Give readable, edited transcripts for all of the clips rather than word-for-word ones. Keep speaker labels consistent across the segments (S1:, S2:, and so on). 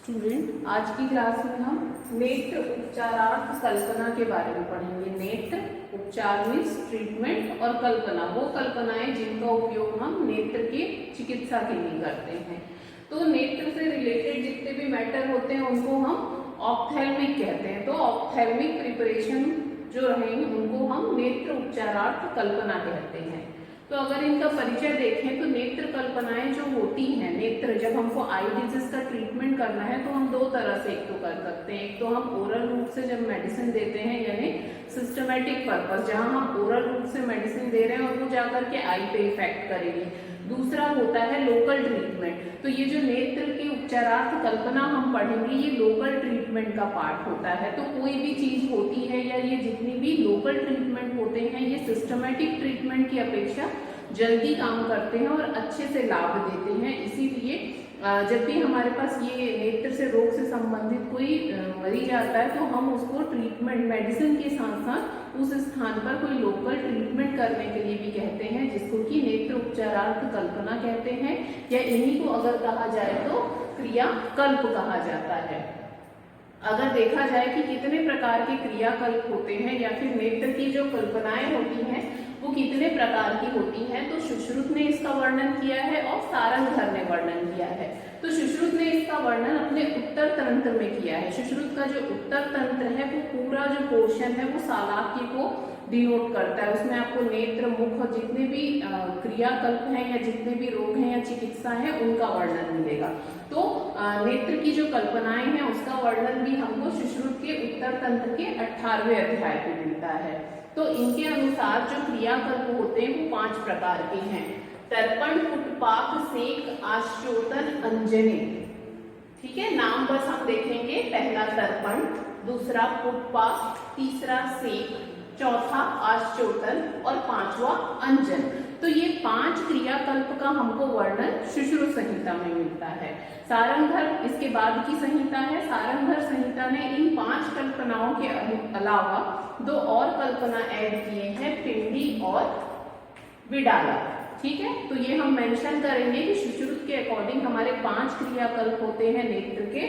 S1: Student, आज की class में हम नेत्र उपचारार्थ कल्पना के बारे में पढ़ेंगे। नेत्र उपचार मीन्स ट्रीटमेंट और कल्पना वो कल्पनाएं जिनका उपयोग हम नेत्र के चिकित्सा के लिए करते हैं। तो नेत्र से रिलेटेड जितने भी मैटर होते हैं उनको हम ऑप्थेल्मिक कहते हैं। तो ऑप्थेल्मिक प्रिपरेशन जो रहेंगे उनको हम नेत्र उपचारार्थ कल्पना कहते हैं। तो अगर इनका परिचय देखें तो नेत्र कल्पनाएं जो होती हैं, नेत्र जब हमको आई डिजीज का ट्रीटमेंट करना है तो हम दो तरह से एक तो कर सकते हैं। एक तो हम ओरल रूट से जब मेडिसिन देते हैं यानी सिस्टमेटिक पर्पस, जहां हम ओरल रूट से मेडिसिन दे रहे हैं और वो जाकर के आई पे इफेक्ट करेगी। दूसरा होता है लोकल ट्रीटमेंट। तो ये जो नेत्र की उपचारार्थ कल्पना हम पढ़ेंगे ये लोकल ट्रीटमेंट का पार्ट होता है। तो कोई भी चीज होती है या ये जितनी भी लोकल ट्रीटमेंट होते हैं ये सिस्टमेटिक ट्रीटमेंट की अपेक्षा जल्दी काम करते हैं और अच्छे से लाभ देते हैं। इसीलिए जब भी हमारे पास ये नेत्र से रोग से संबंधित कोई मरीज आता है तो हम उसको ट्रीटमेंट मेडिसिन के साथ साथ उस स्थान पर कोई लोकल ट्रीटमेंट करने के लिए भी कहते हैं, जिसको कि नेत्र उपचारार्थ कल्पना कहते हैं, या इन्हीं को अगर कहा जाए तो क्रियाकल्प कहा जाता है। अगर देखा जाए कि कितने प्रकार के क्रियाकल्प होते हैं या फिर नेत्र की जो कल्पनाएं होती हैं वो कितने प्रकार की होती हैं, तो सुश्रुत ने इसका वर्णन किया है और सारंगधर ने वर्णन किया है। तो सुश्रुत ने इसका वर्णन अपने उत्तर तंत्र में किया है। सुश्रुत का जो उत्तर तंत्र है वो पूरा जो पोर्शन है वो सालाक्य को डिनोट करता है। उसमें आपको नेत्र, मुख और जितने भी क्रियाकल्प हैं या जितने भी रोग हैं या चिकित्सा है उनका वर्णन मिलेगा। तो नेत्र की जो कल्पनाएं हैं उसका वर्णन भी हमको सुश्रुत के उत्तर तंत्र के 18वें अध्याय पे मिलता है। तो इनके अनुसार जो क्रियाकल्प होते हैं वो 5 प्रकार के हैं। तर्पण, पुटपाक, सेक, आश्चोतन, अंजनी। ठीक है, नाम बस हम देखेंगे। पहला तर्पण, दूसरा पुटपाक, तीसरा सेक, चौथा आश्चोतन और 5वां अंजन। तो ये 5 क्रियाकल्प का हमको वर्णन सुश्रुत संहिता में मिलता है। सारंगधर इसके बाद की संहिता है। सारंगधर संहिता ने इन 5 कल्पनाओं के अलावा 2 और कल्पना ऐड किए हैं, पिंडी और विडाला। ठीक है, तो ये हम मेंशन करेंगे कि सुश्रुत के अकॉर्डिंग हमारे 5 क्रियाकल्प होते हैं नेत्र के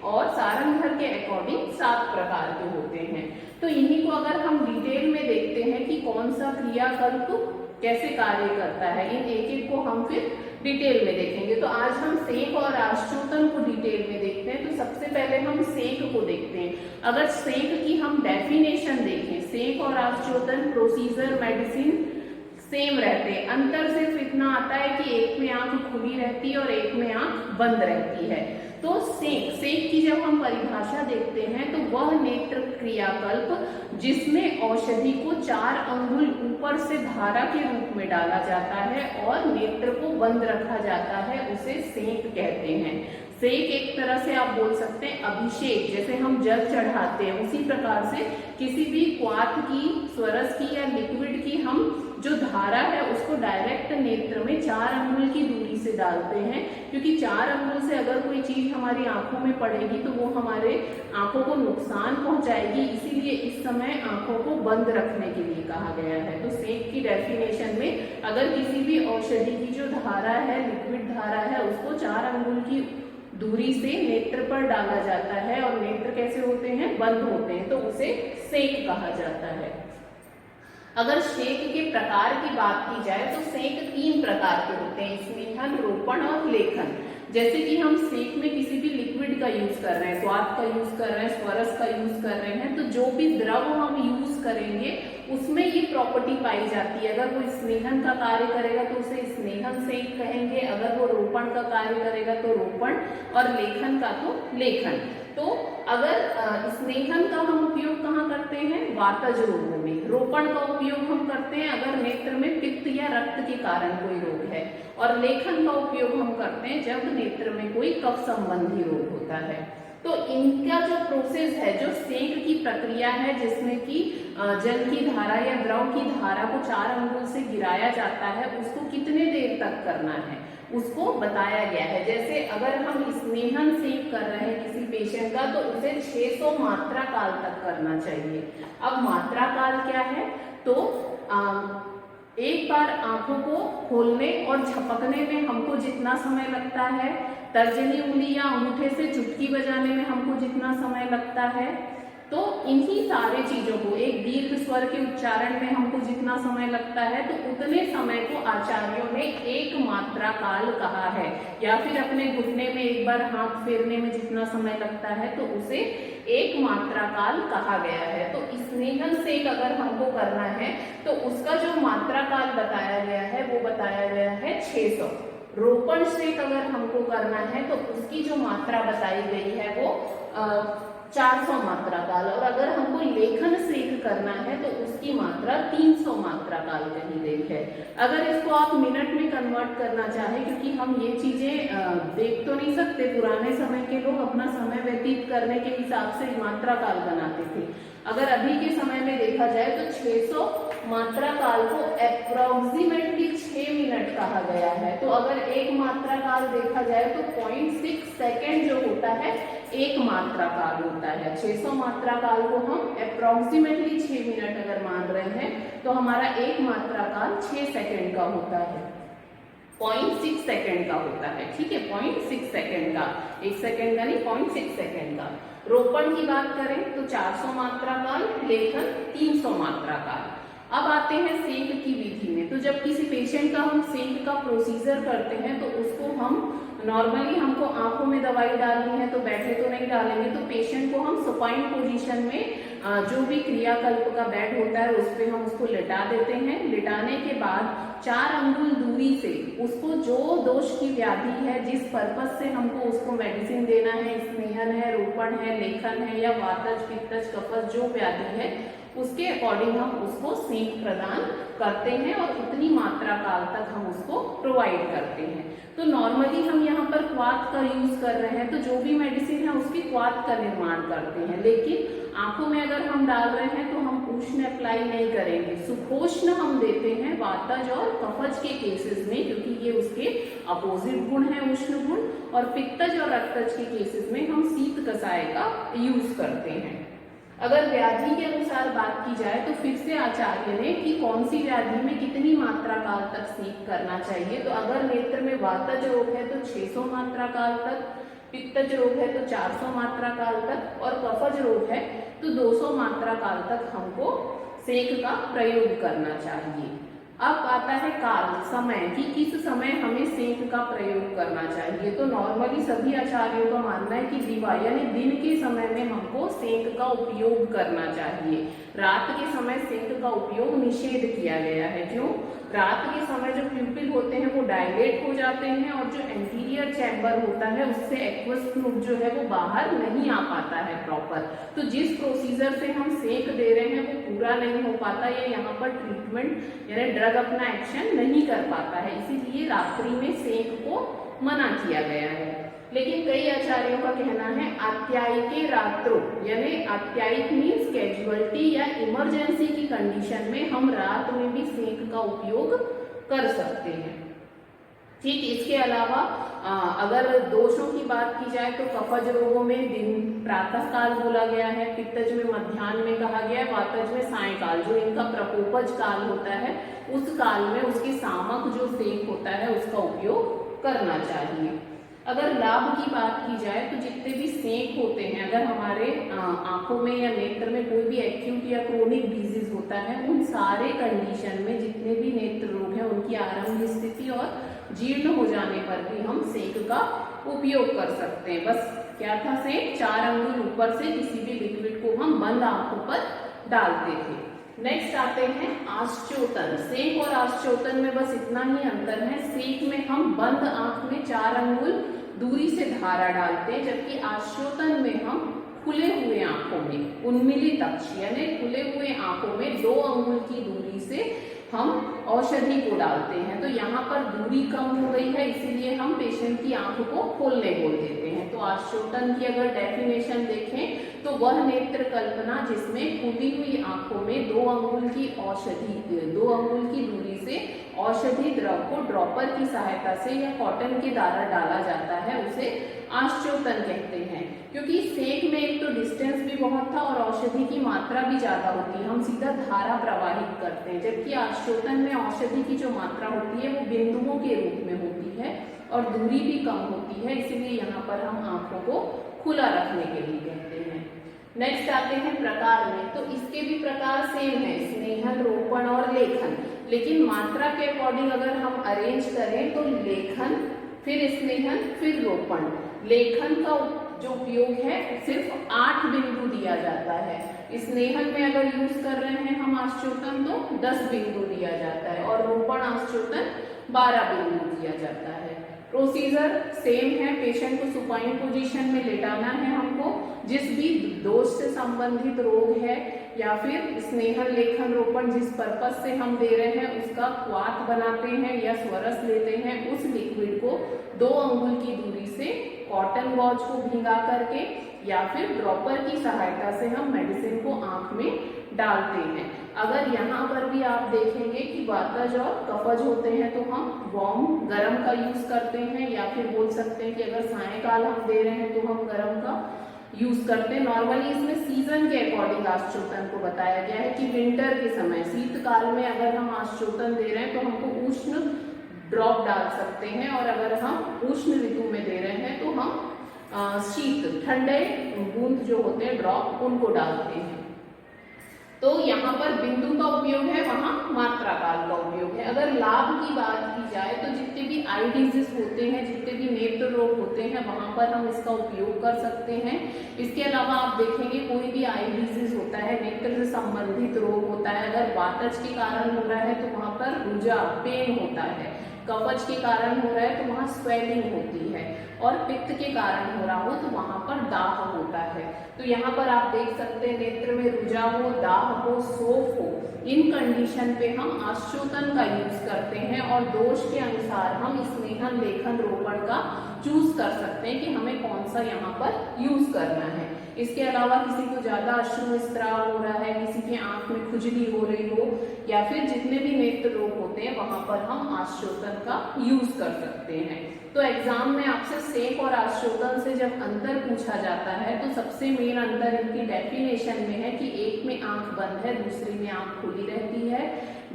S1: और सारंगधर के अकॉर्डिंग 7 प्रकार के होते हैं। तो इन्हीं को अगर हम डिटेल में देखते हैं कि कौन सा क्रियाकल्प कैसे कार्य करता है, इन एक एक को हम फिर डिटेल में देखेंगे। तो आज हम सेक और आश्चोतन को डिटेल में देखते हैं। तो सबसे पहले हम सेक को देखते हैं। अगर सेक की हम डेफिनेशन देखें, सेक और आश्चोतन प्रोसीजर मेडिसिन सेम रहते हैं। अंतर सिर्फ इतना आता है कि एक में आंख खुली रहती है और एक में आंख बंद रहती है। तो सेक की जब हम परिभाषा देखते हैं तो वह नेत्र क्रियाकल्प जिसमें औषधि को 4 अंगुल ऊपर से धारा के रूप में डाला जाता है और नेत्र को बंद रखा जाता है, उसे सेक कहते हैं। सेक एक तरह से आप बोल सकते हैं अभिषेक, जैसे हम जल चढ़ाते हैं उसी प्रकार से किसी भी क्वाथ की, स्वरस की या लिक्विड की हम जो धारा है उसको डायरेक्ट नेत्र में 4 अंगुल की दूरी से डालते हैं, क्योंकि 4 अंगुल से अगर कोई चीज हमारी आंखों में पड़ेगी तो वो हमारे आंखों को नुकसान पहुंचाएगी। इसीलिए इस समय आंखों को बंद रखने के लिए कहा गया है। तो सेक की डेफिनेशन में अगर किसी भी औषधि की जो धारा है, लिक्विड धारा है, उसको 4 अंगुल की दूरी से नेत्र पर डाला जाता है और नेत्र कैसे होते हैं, बंद होते हैं, तो उसे सेक कहा जाता है। अगर सेक के प्रकार की बात की जाए तो सेक 3 प्रकार के होते हैं, स्नेहन, रोपण और लेखन। जैसे कि हम सेक में किसी भी लिक्विड का यूज कर रहे हैं, स्वाद का यूज कर रहे हैं, स्वरस का यूज कर रहे हैं, तो जो भी द्रव हम यूज करेंगे उसमें ये प्रॉपर्टी पाई जाती है। अगर वो स्नेहन का कार्य करेगा तो उसे स्नेहन सेक कहेंगे, अगर वो रोपण का कार्य करेगा तो रोपण, और लेखन का तो लेखन। तो अगर स्नेहन का हम उपयोग कहाँ करते हैं, वातज रोगों में। रोपण का उपयोग हम करते हैं अगर नेत्र में पित्त या रक्त के कारण कोई रोग है, और लेखन का उपयोग हम करते हैं जब नेत्र में कोई कफ संबंधी रोग होता है। तो इनका जो प्रोसेस है, जो सेक की प्रक्रिया है जिसमें कि जल की धारा या द्रव की धारा को 4 अंगुल से गिराया जाता है, उसको कितने देर तक करना है उसको बताया गया है। जैसे अगर हम स्नेहन सेक कर रहे हैं किसी पेशेंट का तो उसे 600 मात्रा काल तक करना चाहिए। अब मात्रा काल क्या है, तो एक बार आंखों को खोलने और झपकने में हमको जितना समय लगता है, तर्जनी उंगली या अंगूठे से चुटकी बजाने में हमको जितना समय लगता है, तो इन्हीं सारे चीजों को, एक दीर्घ स्वर के उच्चारण में हमको जितना समय लगता है, तो उतने समय को आचार्यों ने एक मात्रा काल कहा है। या फिर अपने घुटने में एक बार हाथ फेरने में जितना समय लगता है, तो उसे एक मात्रा काल कहा गया है। तो स्नेहन सेक अगर हमको करना है तो उसका जो मात्रा काल बताया गया है वो बताया गया है 600। रोपण सेक अगर हमको करना है तो उसकी जो मात्रा बताई गई है वो 400 मात्रा काल, और अगर हमको लेखन सेक करना है तो उसकी मात्रा 300 मात्रा काल कही गई है। अगर इसको आप मिनट में कन्वर्ट करना चाहें, क्योंकि हम ये चीजें देख तो नहीं सकते, पुराने समय के लोग अपना समय व्यतीत करने के हिसाब से मात्रा काल बनाते थे। अगर अभी के समय में देखा जाए तो 600 मात्रा काल को अप्रोक्सीमेटली 6 मिनट कहा गया है। तो अगर एक मात्रा काल देखा जाए तो 0.6 सेकेंड जो होता है एक मात्रा काल होता है। 600 मात्रा काल को हम अप्रोक्सीमेटली 6 मिनट अगर मान रहे हैं तो हमारा एक मात्रा काल 6 सेकेंड का होता है, 0.6 सेकेंड का होता है। ठीक है, 0.6 सेकेंड का, 1 सेकेंड का नहीं, 0.6 सेकेंड का। रोपण की बात करें तो 400 मात्रा काल, लेखन 300 मात्रा काल। अब आते हैं सेक की विधि में। तो जब किसी पेशेंट का हम सेक का प्रोसीजर करते हैं तो उसको हम नॉर्मली, हमको आंखों में दवाई डालनी है तो बैठे तो नहीं डालेंगे, तो पेशेंट को हम सुपाइन पोजीशन में जो भी क्रियाकल्प का बेड होता है उस पर हम उसको लिटा देते हैं। लिटाने के बाद 4 अंगुल दूरी से उसको जो दोष की व्याधि है, जिस पर्पज से हमको उसको मेडिसिन देना है, स्नेहन है, रोपण है, लेखन है या वातज, पित्तज, कफज जो व्याधि है, उसके अकॉर्डिंग हम उसको सेक प्रदान करते हैं और उतनी मात्रा काल तक हम उसको प्रोवाइड करते हैं। तो नॉर्मली हम यहाँ पर क्वाथ का यूज कर रहे हैं, तो जो भी मेडिसिन है उसकी क्वाथ का निर्माण करते हैं। लेकिन आंखों में अगर हम डाल रहे हैं तो हम उष्ण अप्लाई नहीं करेंगे, सुखोष्ण हम देते हैं वातज और कफज के केसेस में, क्योंकि ये उसके अपोजिट गुण है, उष्ण गुण। और पित्तज और रक्तज के केसेस में हम शीत कषाय का यूज करते हैं। अगर व्याधि के अनुसार बात की जाए तो फिर से आचार्य ने कि कौन सी व्याधि में कितनी मात्रा काल तक सेक करना चाहिए, तो अगर नेत्र में वातज रोग है तो 600 मात्रा काल तक, पित्तज रोग है तो 400 मात्रा काल तक, और कफज रोग है तो 200 मात्रा काल तक हमको सेक का प्रयोग करना चाहिए। अब आता है काल, समय, कि किस समय हमें सेक का प्रयोग करना चाहिए। तो नॉर्मली सभी आचार्यों का मानना है कि दिवा यानी दिन के समय में हमको सेक का उपयोग करना चाहिए। रात के समय सेक का उपयोग निषेध किया गया है। क्यों? रात के समय जो प्यूपिल होते हैं वो डायलेट हो जाते हैं और जो एंटीरियर चैम्बर होता है उससे एक्वस फ्लूइड जो है वो बाहर नहीं आ पाता है प्रॉपर। तो जिस प्रोसीजर से हम सेक दे रहे हैं वो पूरा नहीं हो पाता, या यहाँ पर ट्रीटमेंट यानी ड्रग अपना एक्शन नहीं कर पाता है, इसीलिए रात्रि में सेक को मना किया गया है। लेकिन कई आचार्यों का कहना है आत्यायिके रात्रो, यानी आत्यायिक मीन्स कैजुअलिटी या इमरजेंसी की कंडीशन में हम रात में भी सेक का उपयोग कर सकते हैं। ठीक, इसके अलावा अगर दोषों की बात की जाए तो कफज रोगों में दिन प्रातः काल बोला गया है, पित्तज में मध्याह्न में कहा गया है, वातज में सायंकाल, जो इनका प्रकोपज काल होता है उस काल में उसके सामक जो सेक होता है उसका उपयोग करना चाहिए। अगर लाभ की बात की जाए तो जितने भी सेक होते हैं, अगर हमारे आंखों में या नेत्र में कोई भी एक्यूट या क्रोनिक डिजीज होता है, उन सारे कंडीशन में जितने भी नेत्र रोग हैं उनकी आरंभ स्थिति और जीर्ण हो जाने पर भी हम सेक का उपयोग कर सकते हैं। बस क्या था सेक, 4 अंगुल ऊपर से किसी भी लिक्विड को हम बंद आंखों पर डालते थे। नेक्स्ट आते हैं आश्चोतन। सेक और आश्चोतन में बस इतना ही अंतर है, सेक में हम बंद आंख में 4 अंगुल दूरी से धारा डालते हैं, जबकि आश्चोतन में हम खुले हुए आंखों में उन्मीलित अक्ष यानी खुले हुए आंखों में 2 अंगुल की दूरी से हम औषधि को डालते हैं। तो यहाँ पर दूरी कम हो गई है, इसीलिए हम पेशेंट की आंख को खोलने बोल देते हैं। तो आश्चोतन की अगर डेफिनेशन देखें तो वह नेत्र कल्पना जिसमें खुली हुई आंखों में 2 अंगुल की औषधि, 2 अंगुल की दूरी से औषधि द्रव को ड्रॉपर की सहायता से या कॉटन के द्वारा डाला जाता है उसे आश्चोतन कहते हैं। क्योंकि सेक में एक तो डिस्टेंस भी बहुत था और औषधि की मात्रा भी ज्यादा होती है, हम सीधा धारा प्रवाहित करते हैं, जबकि आश्चोतन में औषधि की जो मात्रा होती है वो बिंदुओं के रूप में होती है और दूरी भी कम होती है, इसीलिए यहाँ पर हम आंखों को खुला रखने के लिए कहते हैं। नेक्स्ट आते हैं प्रकार में, तो इसके भी प्रकार सेम है, स्नेहन, रोपण और लेखन, लेकिन मात्रा के अकॉर्डिंग अगर हम अरेंज करें तो लेखन, फिर स्नेहन, फिर रोपण। लेखन का जो उपयोग है सिर्फ 8 बिंदु दिया जाता है। स्नेहन में अगर यूज कर रहे हैं हम आश्चोतन तो 10 बिंदु दिया जाता है और रोपण आश्चोतन 12 बिंदु दिया जाता है। प्रोसीजर सेम है, पेशेंट को सुपाइन पोजीशन में लेटाना है हमको, जिस भी दोष से संबंधित रोग है या फिर स्नेहन, लेखन, रोपण जिस पर्पज से हम दे रहे हैं उसका क्वाथ बनाते हैं या स्वरस लेते हैं, उस लिक्विड को 2 अंगुल की दूरी से कॉटन गॉज को भिंगा करके या फिर ड्रॉपर की सहायता से हम मेडिसिन को आंख में डालते हैं। अगर यहाँ पर भी आप देखेंगे कि वातज और कफज होते हैं तो हम वार्म गर्म का यूज करते हैं, या फिर बोल सकते हैं कि अगर सायंकाल हम दे रहे हैं तो हम गर्म का यूज करते हैं। नॉर्मली इसमें सीजन के अकॉर्डिंग आश्चोतन को बताया गया है कि विंटर के समय, शीतकाल में अगर हम आश्चोतन दे रहे हैं तो हमको उष्ण ड्रॉप डाल सकते हैं, और अगर हम उष्ण ऋतु में दे रहे हैं तो हम शीत ठंडे बूंद जो होते हैं ड्रॉप उनको डालते हैं। तो यहाँ पर बिंदु का उपयोग है, वहां मात्रा काल का उपयोग है। अगर लाभ की बात की जाए तो जितने भी आई डिजीज होते हैं, जितने भी नेत्र रोग होते हैं, वहां पर हम इसका उपयोग कर सकते हैं। इसके अलावा आप देखेंगे कोई भी आई डिजीज होता है, नेत्र से संबंधित रोग होता है, अगर वातज के कारण हो रहा है तो वहां पर रुजा पेन होता है, कफज के कारण हो रहा है तो वहां स्वेलिंग होती है, और पित्त के कारण हो रहा हो तो वहां पर दाह होता है। तो यहाँ पर आप देख सकते हैं नेत्र में रुजा हो, दाह हो, सोफ हो, इन कंडीशन पे हम आश्चोतन का यूज करते हैं और दोष के अनुसार हम स्नेहन, लेखन, रोपण का चूज कर सकते हैं कि हमें कौन सा यहाँ पर यूज करना है। इसके अलावा किसी को ज्यादा अश्रुस्राव हो रहा है, किसी की आंख में खुजली हो रही हो, या फिर जितने भी नेत्र रोग होते हैं वहां पर हम आश्चोतन का यूज कर सकते हैं। तो एग्जाम में आपसे सेक और आश्चोतन से जब अंतर पूछा जाता है तो सबसे मेन अंतर इनकी डेफिनेशन में है कि एक में आंख बंद है, दूसरी में आंख खुली रहती है।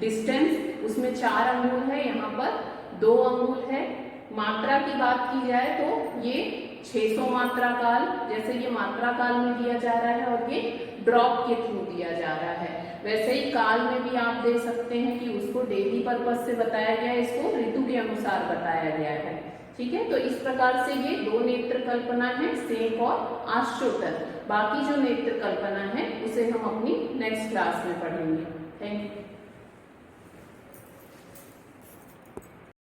S1: डिस्टेंस उसमें 4 अंगुल है, यहाँ पर 2 अंगुल है। मात्रा की बात की जाए तो ये 600 मात्रा काल, जैसे ये मात्रा काल में दिया जा रहा है और ये ड्रॉप के थ्रू दिया जा रहा है, वैसे ही काल में भी आप देख सकते हैं कि उसको डेली पर्पज से बताया गया है, इसको ऋतु के अनुसार बताया गया है। ठीक है, तो इस प्रकार से ये 2 नेत्र कल्पना है, सेक और आश्चोतन। बाकी जो नेत्र कल्पना है उसे हम अपनी नेक्स्ट क्लास में पढ़ेंगे। Thank you.